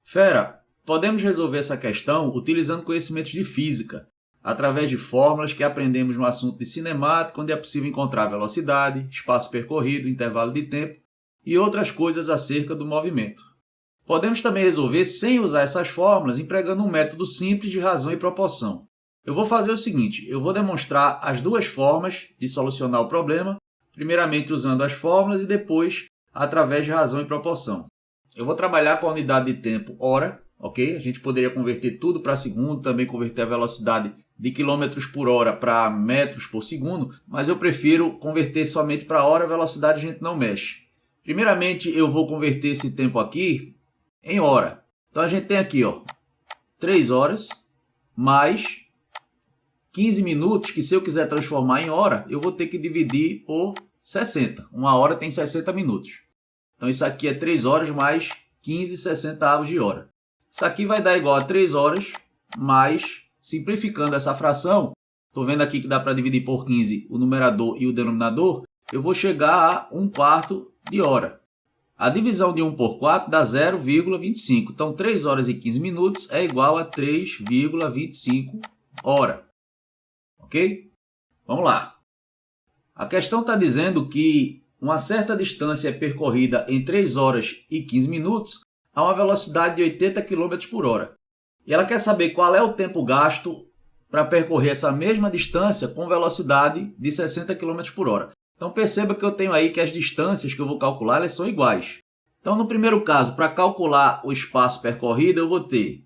Fera, podemos resolver essa questão utilizando conhecimentos de física, através de fórmulas que aprendemos no assunto de cinemática, onde é possível encontrar velocidade, espaço percorrido, intervalo de tempo e outras coisas acerca do movimento. Podemos também resolver sem usar essas fórmulas, empregando um método simples de razão e proporção. Eu vou fazer o seguinte, eu vou demonstrar as duas formas de solucionar o problema, primeiramente usando as fórmulas e depois através de razão e proporção. Eu vou trabalhar com a unidade de tempo hora, ok? A gente poderia converter tudo para segundo, também converter a velocidade de quilômetros por hora para metros por segundo, mas eu prefiro converter somente para hora, a velocidade a gente não mexe. Primeiramente, eu vou converter esse tempo aqui em hora. Então a gente tem aqui, 3 horas mais 15 minutos, que se eu quiser transformar em hora, eu vou ter que dividir por 60. Uma hora tem 60 minutos. Então isso aqui é 3 horas mais 15/60 de hora. Isso aqui vai dar igual a 3 horas mais, simplificando essa fração, estou vendo aqui que dá para dividir por 15 o numerador e o denominador, eu vou chegar a 1/4 de hora. A divisão de 1 por 4 dá 0,25. Então 3 horas e 15 minutos é igual a 3,25 hora. Ok? Vamos lá. A questão está dizendo que uma certa distância é percorrida em 3 horas e 15 minutos a uma velocidade de 80 km por hora. E ela quer saber qual é o tempo gasto para percorrer essa mesma distância com velocidade de 60 km por hora. Então perceba que eu tenho aí que as distâncias que eu vou calcular elas são iguais. Então no primeiro caso, para calcular o espaço percorrido, eu vou ter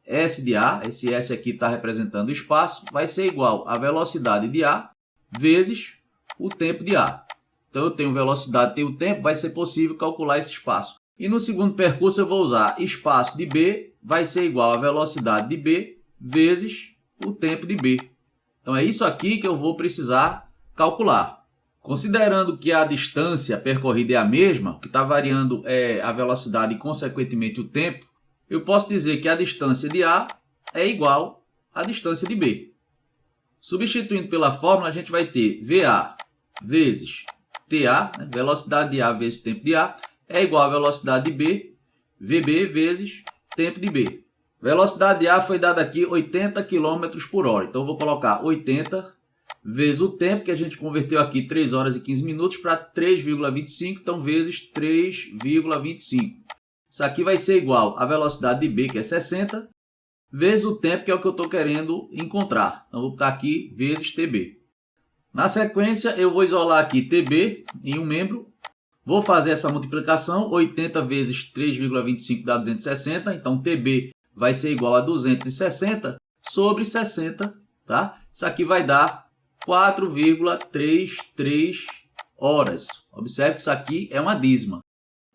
S de A, esse S aqui está representando o espaço, vai ser igual a velocidade de A vezes o tempo de A. Então eu tenho velocidade, tenho tempo, vai ser possível calcular esse espaço. E no segundo percurso eu vou usar espaço de B, vai ser igual a velocidade de B vezes o tempo de B. Então é isso aqui que eu vou precisar calcular. Considerando que a distância percorrida é a mesma, o que está variando é a velocidade e consequentemente o tempo, eu posso dizer que a distância de A é igual à distância de B. Substituindo pela fórmula, a gente vai ter VA vezes TA, velocidade de A vezes tempo de A, é igual à velocidade de B, VB vezes tempo de B. Velocidade de A foi dada aqui 80 km por hora. Então eu vou colocar 80 vezes o tempo, que a gente converteu aqui 3 horas e 15 minutos para 3,25, então vezes 3,25. Isso aqui vai ser igual à velocidade de B, que é 60, vezes o tempo, que é o que eu estou querendo encontrar. Então vou botar aqui vezes TB. Na sequência, eu vou isolar aqui TB em um membro. Vou fazer essa multiplicação. 80 vezes 3,25 dá 260. Então, TB vai ser igual a 260 sobre 60. Tá? Isso aqui vai dar 4,33 horas. Observe que isso aqui é uma dízima. O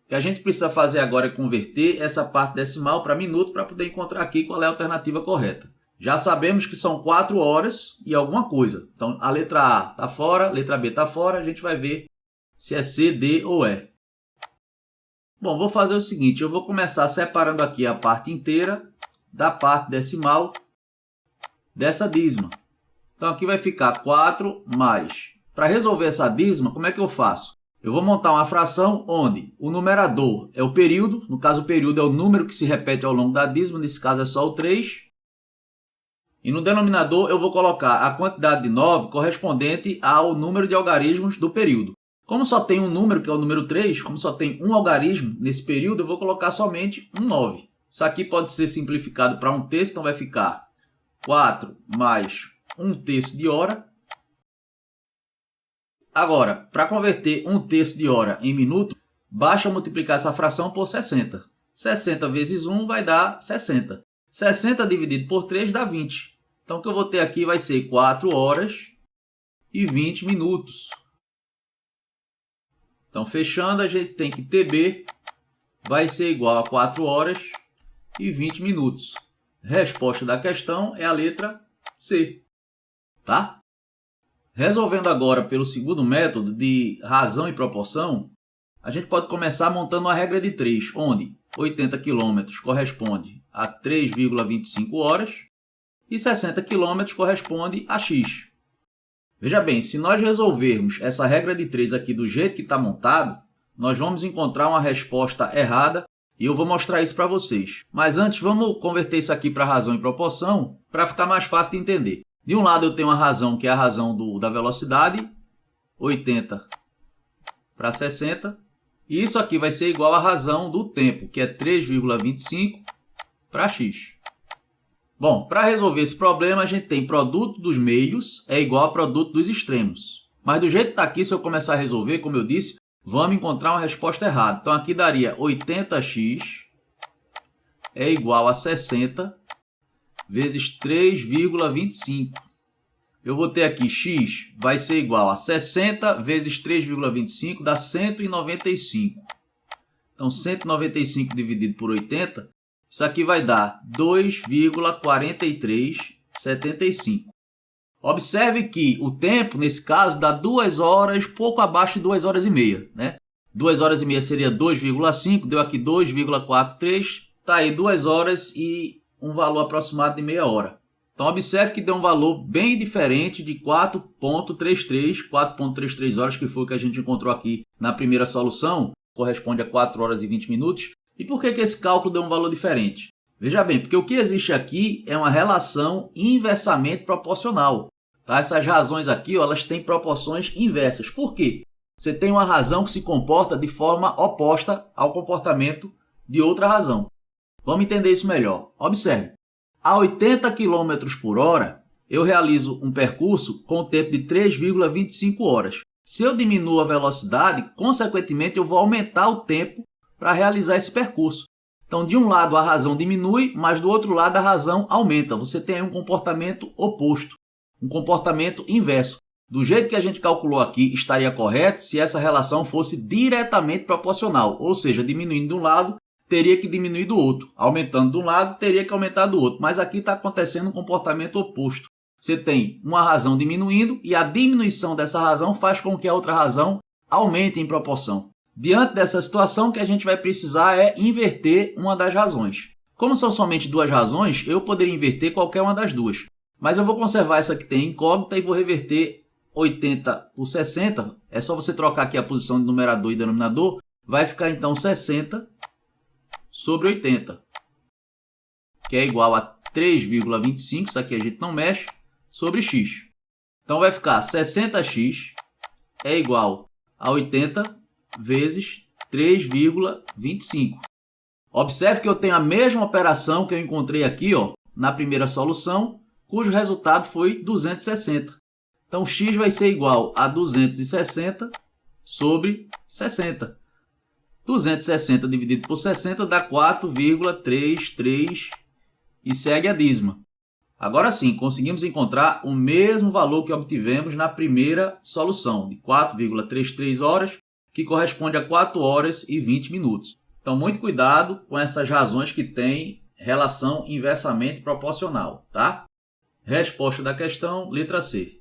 que a gente precisa fazer agora é converter essa parte decimal para minuto para poder encontrar aqui qual é a alternativa correta. Já sabemos que são 4 horas e alguma coisa. Então, a letra A está fora, a letra B está fora. A gente vai ver se é C, D ou E. Bom, vou fazer o seguinte. Eu vou começar separando aqui a parte inteira da parte decimal dessa dízima. Então, aqui vai ficar 4 mais. Para resolver essa dízima, como é que eu faço? Eu vou montar uma fração onde o numerador é o período. No caso, o período é o número que se repete ao longo da dízima. Nesse caso, é só o 3. E no denominador eu vou colocar a quantidade de 9 correspondente ao número de algarismos do período. Como só tem um número, que é o número 3, como só tem um algarismo nesse período, eu vou colocar somente um 9. Isso aqui pode ser simplificado para 1/3, então vai ficar 4 mais 1/3 de hora. Agora, para converter 1/3 de hora em minuto, basta multiplicar essa fração por 60. 60 vezes 1 vai dar 60. 60 dividido por 3 dá 20. Então, o que eu vou ter aqui vai ser 4 horas e 20 minutos. Então, fechando, a gente tem que TB vai ser igual a 4 horas e 20 minutos. Resposta da questão é a letra C. Tá? Resolvendo agora pelo segundo método de razão e proporção, a gente pode começar montando uma regra de 3, onde 80 km corresponde a 3,25 horas e 60 km corresponde a x. Veja bem, se nós resolvermos essa regra de 3 aqui do jeito que está montado, nós vamos encontrar uma resposta errada E eu vou mostrar isso para vocês. Mas antes, vamos converter isso aqui para razão e proporção, para ficar mais fácil de entender. De um lado eu tenho a razão, que é a razão da velocidade, 80 para 60. E isso aqui vai ser igual à razão do tempo, que é 3,25 para x. Bom, para resolver esse problema, a gente tem produto dos meios é igual a produto dos extremos. Mas do jeito que está aqui, se eu começar a resolver, como eu disse, vamos encontrar uma resposta errada. Então aqui daria 80x é igual a 60 vezes 3,25. Eu vou ter aqui x vai ser igual a 60 vezes 3,25 dá 195. Então 195 dividido por 80, isso aqui vai dar 2,4375. Observe que o tempo, nesse caso, dá 2 horas, pouco abaixo de 2 horas e meia, né? 2 horas e meia seria 2,5, deu aqui 2,43, tá aí 2 horas e um valor aproximado de meia hora. Então, observe que deu um valor bem diferente de 4,33 horas, que foi o que a gente encontrou aqui na primeira solução, corresponde a 4 horas e 20 minutos. E por que esse cálculo deu um valor diferente? Veja bem, porque o que existe aqui é uma relação inversamente proporcional. Tá? Essas razões aqui, elas têm proporções inversas. Por quê? Você tem uma razão que se comporta de forma oposta ao comportamento de outra razão. Vamos entender isso melhor. Observe. A 80 km por hora, eu realizo um percurso com o tempo de 3,25 horas. Se eu diminuo a velocidade, consequentemente eu vou aumentar o tempo para realizar esse percurso. Então, de um lado a razão diminui, mas do outro lado a razão aumenta. Você tem um comportamento oposto, um comportamento inverso. Do jeito que a gente calculou aqui, estaria correto se essa relação fosse diretamente proporcional, ou seja, diminuindo de um lado, teria que diminuir do outro. Aumentando de um lado, teria que aumentar do outro. Mas aqui está acontecendo um comportamento oposto. Você tem uma razão diminuindo e a diminuição dessa razão faz com que a outra razão aumente em proporção. Diante dessa situação, o que a gente vai precisar é inverter uma das razões. Como são somente duas razões, eu poderia inverter qualquer uma das duas. Mas eu vou conservar essa que tem incógnita e vou reverter 80 por 60. É só você trocar aqui a posição de numerador e denominador. Vai ficar então 60 sobre 80, que é igual a 3,25, isso aqui a gente não mexe, sobre x. Então vai ficar 60x é igual a 80 vezes 3,25. Observe que eu tenho a mesma operação que eu encontrei aqui, na primeira solução, cujo resultado foi 260. Então, x vai ser igual a 260 sobre 60. 260 dividido por 60 dá 4,33 e segue a dízima. Agora sim, conseguimos encontrar o mesmo valor que obtivemos na primeira solução, de 4,33 horas, que corresponde a 4 horas e 20 minutos. Então, muito cuidado com essas razões que têm relação inversamente proporcional, tá? Resposta da questão, letra C.